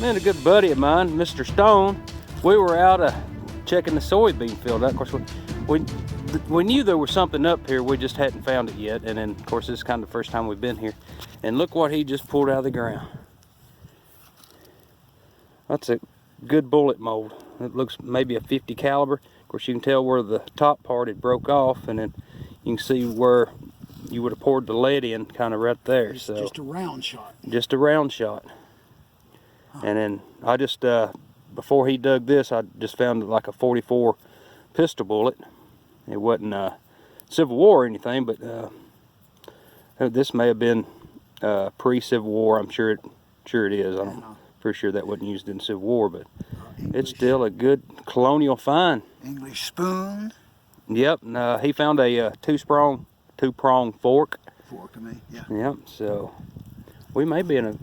Me and a good buddy of mine, Mr. Stone, we were out checking the soybean field. Of course, we knew there was something up here, we just hadn't found it yet. And then, of course, this is kind of the first time we've been here. And look what he just pulled out of the ground. That's a good bullet mold. It looks maybe a 50 caliber. Of course, you can tell where the top part had broke off, and then you can see where you would have poured the lead in, kind of right there. It's so just a round shot. Just a round shot. And then I just, before he dug this, I just found like a 44 pistol bullet. It wasn't Civil War or anything, but this may have been pre-Civil War. I'm sure it is. I'm pretty sure that wasn't used in Civil War, but it's still a good colonial find. English spoon. Yep, and he found a two-prong fork. Fork to me, yeah. Yep, so we may be in a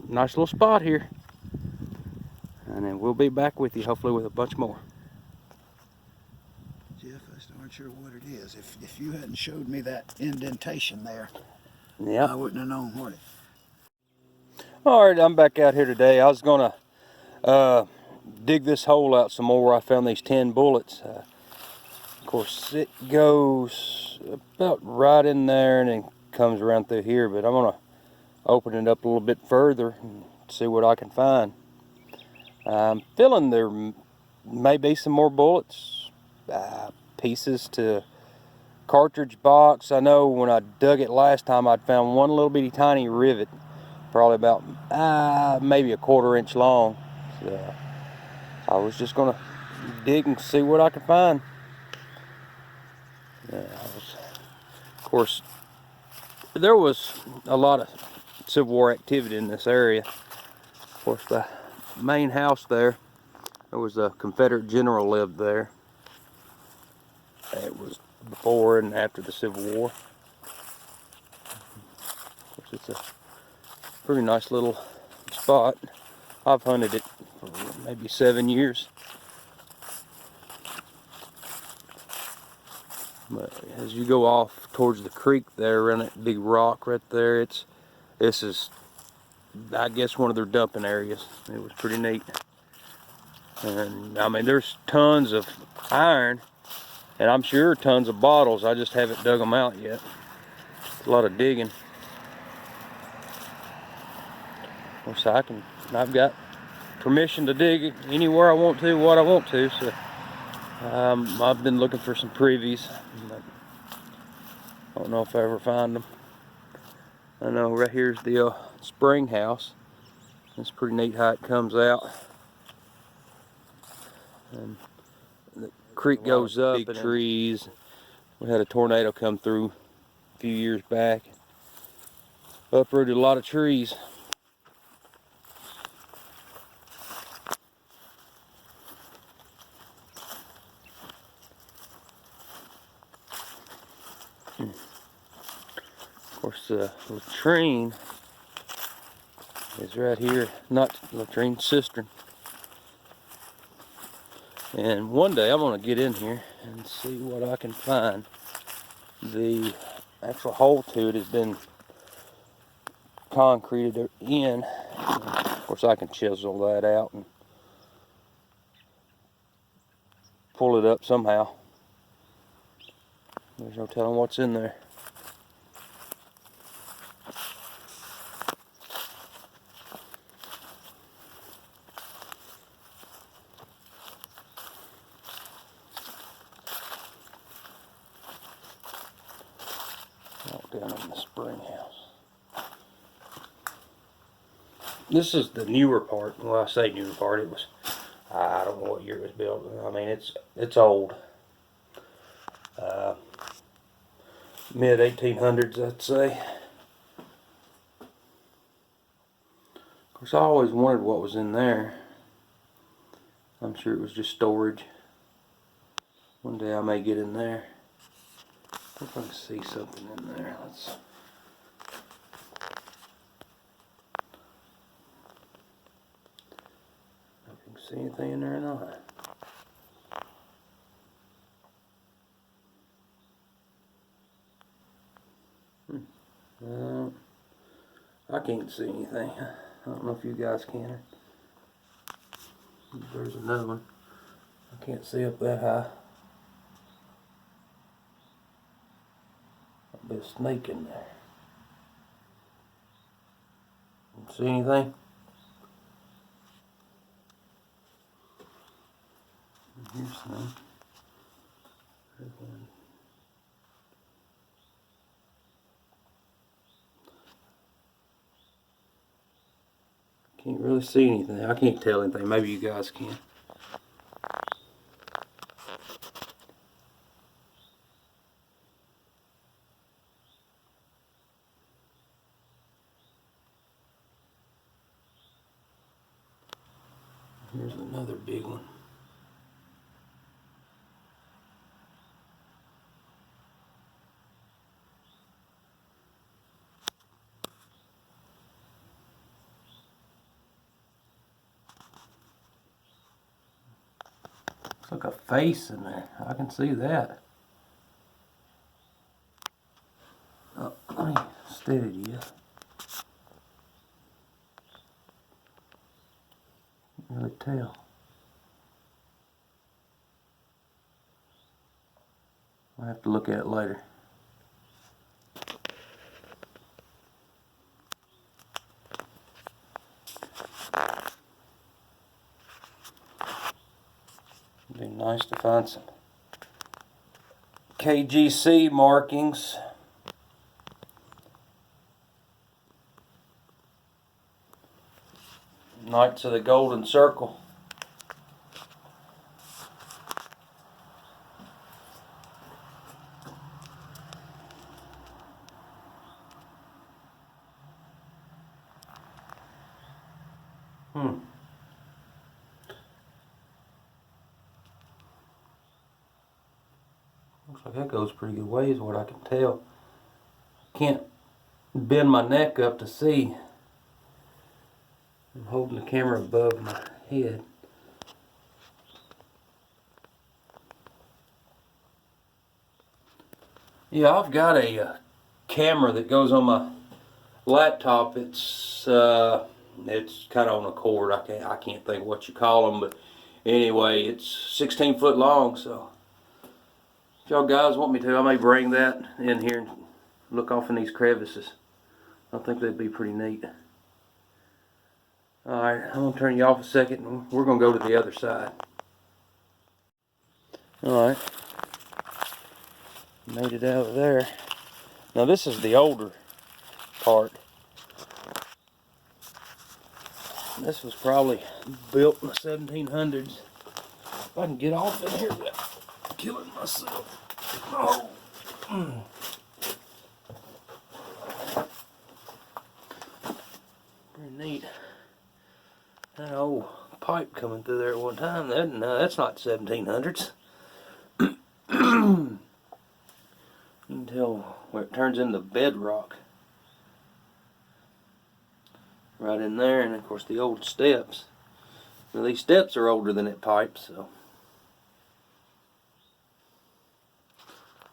nice little spot here. And then we'll be back with you, hopefully with a bunch more. Jeff, I just aren't sure what it is. If you hadn't showed me that indentation there, yeah, I wouldn't have known what it. All right, I'm back out here today. I was gonna dig this hole out some more where I found these 10 bullets. Of course, it goes about right in there and then comes around through here, but I'm gonna open it up a little bit further and see what I can find. I'm feeling there may be some more bullets, pieces to cartridge box. I know when I dug it last time, I'd found one little bitty tiny rivet, probably about maybe a 1/4 inch long. So I was just gonna dig and see what I could find. Of course, there was a lot of Civil War activity in this area. Of course, the main house there was a Confederate general lived there. It was before and after the Civil War. Of course, it's a pretty nice little spot. I've hunted it for maybe 7 years. But as you go off towards the creek there, around that big rock right there, this is, I guess, one of their dumping areas. It was pretty neat. And I mean, there's tons of iron, and I'm sure tons of bottles. I just haven't dug them out yet. It's a lot of digging. So I've got permission to dig anywhere I want to, what I want to. So I've been looking for some privies, but I don't know if I ever find them. I know right here's the spring house. It's pretty neat how it comes out. And the creek goes up, big trees. We had a tornado come through a few years back. Uprooted a lot of trees. Of course, the latrine is right here, not latrine, cistern. And one day I'm going to get in here and see what I can find. The actual hole to it has been concreted in. Of course, I can chisel that out and pull it up somehow. There's no telling what's in there. Down in the spring house. This is the newer part. Well, I say newer part. It was, I don't know what year it was built. I mean, it's old. Mid 1800s, I'd say. Of course, I always wondered what was in there. I'm sure it was just storage. One day I may get in there. If I can see something in there. I can see anything in there or not. I can't see anything. I don't know if you guys can. There's another one. I can't see up that high. There'll be a snake in there. See anything? Here's some. There's one. Can't really see anything. I can't tell anything. Maybe you guys can. Here's another big one. Looks like a face in there. I can see that. Oh, let me steady you. Can't really tell. I'll have to look at it later. It'd be nice to find some KGC markings. Knights of the Golden Circle. Looks like that goes pretty good ways, what I can tell. Can't bend my neck up to see. I'm holding the camera above my head. Yeah, I've got a camera that goes on my laptop. It's kind of on a cord. I can't think what you call them, but anyway, it's 16 foot long. So if y'all guys want me to, I may bring that in here and look off in these crevices. I think that'd be pretty neat. Alright, I'm going to turn you off a second and we're going to go to the other side. Alright. Made it out of there. Now this is the older part. This was probably built in the 1700s. If I can get off in here without killing myself. Oh. Pretty neat. That old pipe coming through there at one time. That's not 1700s. You can tell where it turns into bedrock. Right in there, and of course the old steps. Now these steps are older than that pipe, so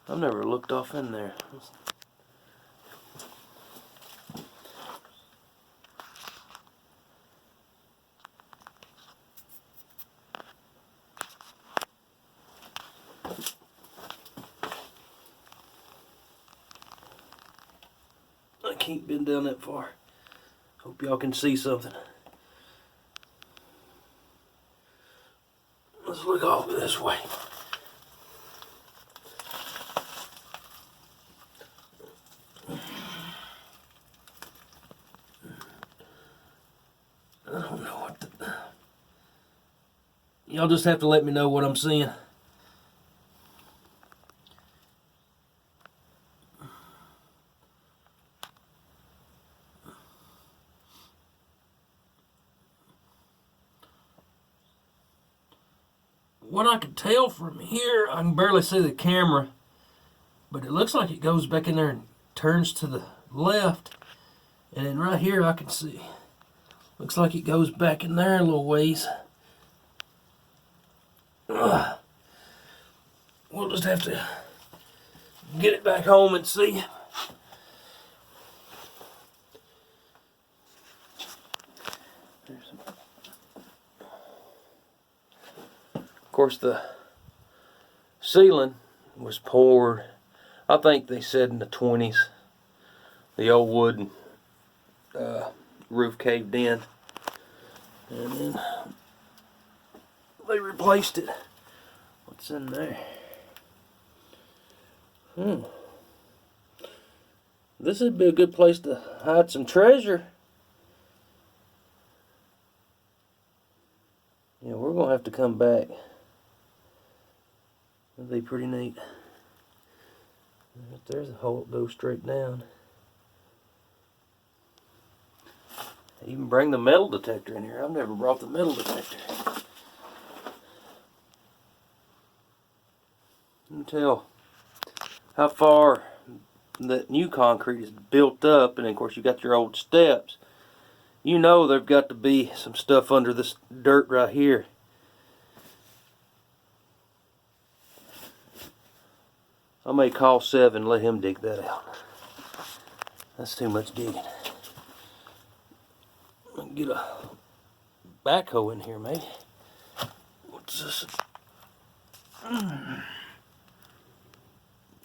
I've never looked off in there. I can't bend down that far. Hope y'all can see something. Let's look off this way. I don't know what y'all just have to let me know what I'm seeing. What I can tell from here, I can barely see the camera, but it looks like it goes back in there and turns to the left. And then right here I can see, looks like it goes back in there a little ways. We'll just have to get it back home and see. Of course, the ceiling was poured, I think they said in the 20s. The old wooden roof caved in, and then they replaced it. What's in there? This would be a good place to hide some treasure. Yeah, we're gonna have to come back. That'd be pretty neat. There's a hole that goes straight down. Even bring the metal detector in here. I've never brought the metal detector. You can tell how far that new concrete is built up, and of course you got your old steps. You know there've got to be some stuff under this dirt right here. I may call Seven and let him dig that out. That's too much digging. Get a backhoe in here, maybe. What's this?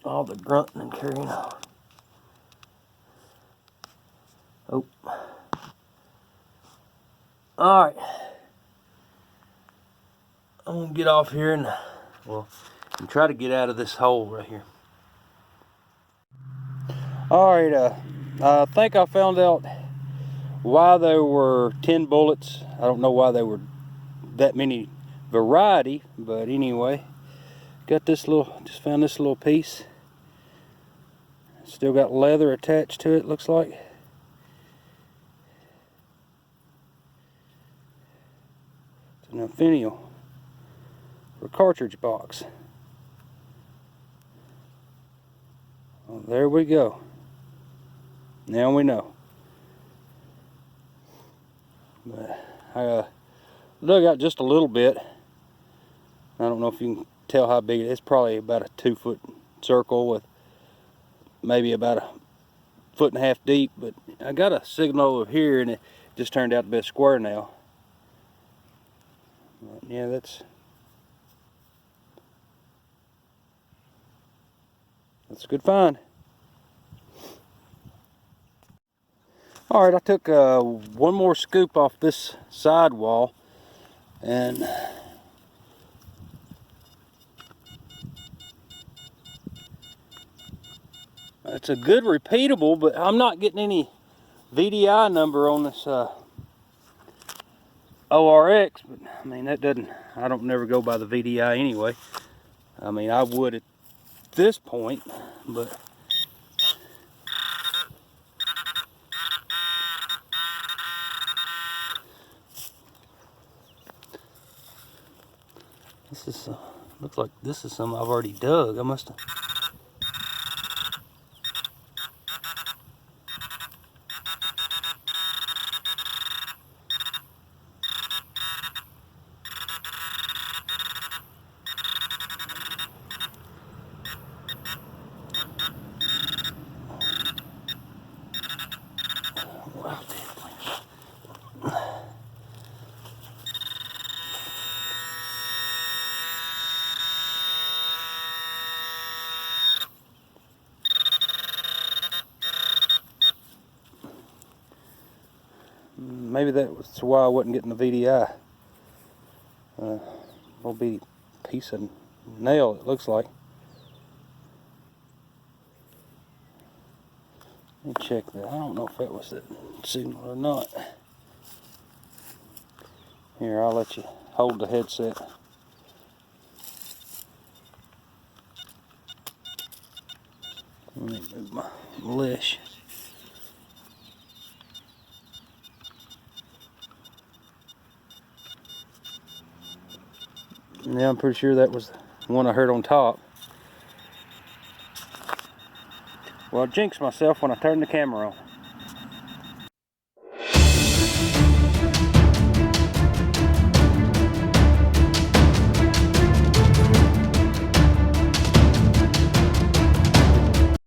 All the grunting and carrying on. Oh. Alright. I'm gonna get off here and, well, and try to get out of this hole right here. Alright, I think I found out why there were 10 bullets. I don't know why there were that many variety, but anyway, got this little, just found this little piece. Still got leather attached to it, looks like. It's an Infinio for cartridge box. Well, there we go. Now we know. But I dug out just a little bit. I don't know if you can tell how big it is. It's probably about a 2-foot circle with maybe about a 1.5 feet deep. But I got a signal over here, and it just turned out to be a square now. But yeah, that's a good find. Alright, I took one more scoop off this side wall, and it's a good repeatable, but I'm not getting any VDI number on this ORX. But I mean, that doesn't, I don't never go by the VDI anyway. I mean, I would at this point, but this is looks like this is some I've already dug. I must have. Wow, maybe that was why I wasn't getting the VDI. Little bitty piece of nail, it looks like. Let me check that. I don't know if that was that signal or not. Here, I'll let you hold the headset. Let me move my leash. Yeah, I'm pretty sure that was the one I heard on top. Well, I jinxed myself when I turned the camera on.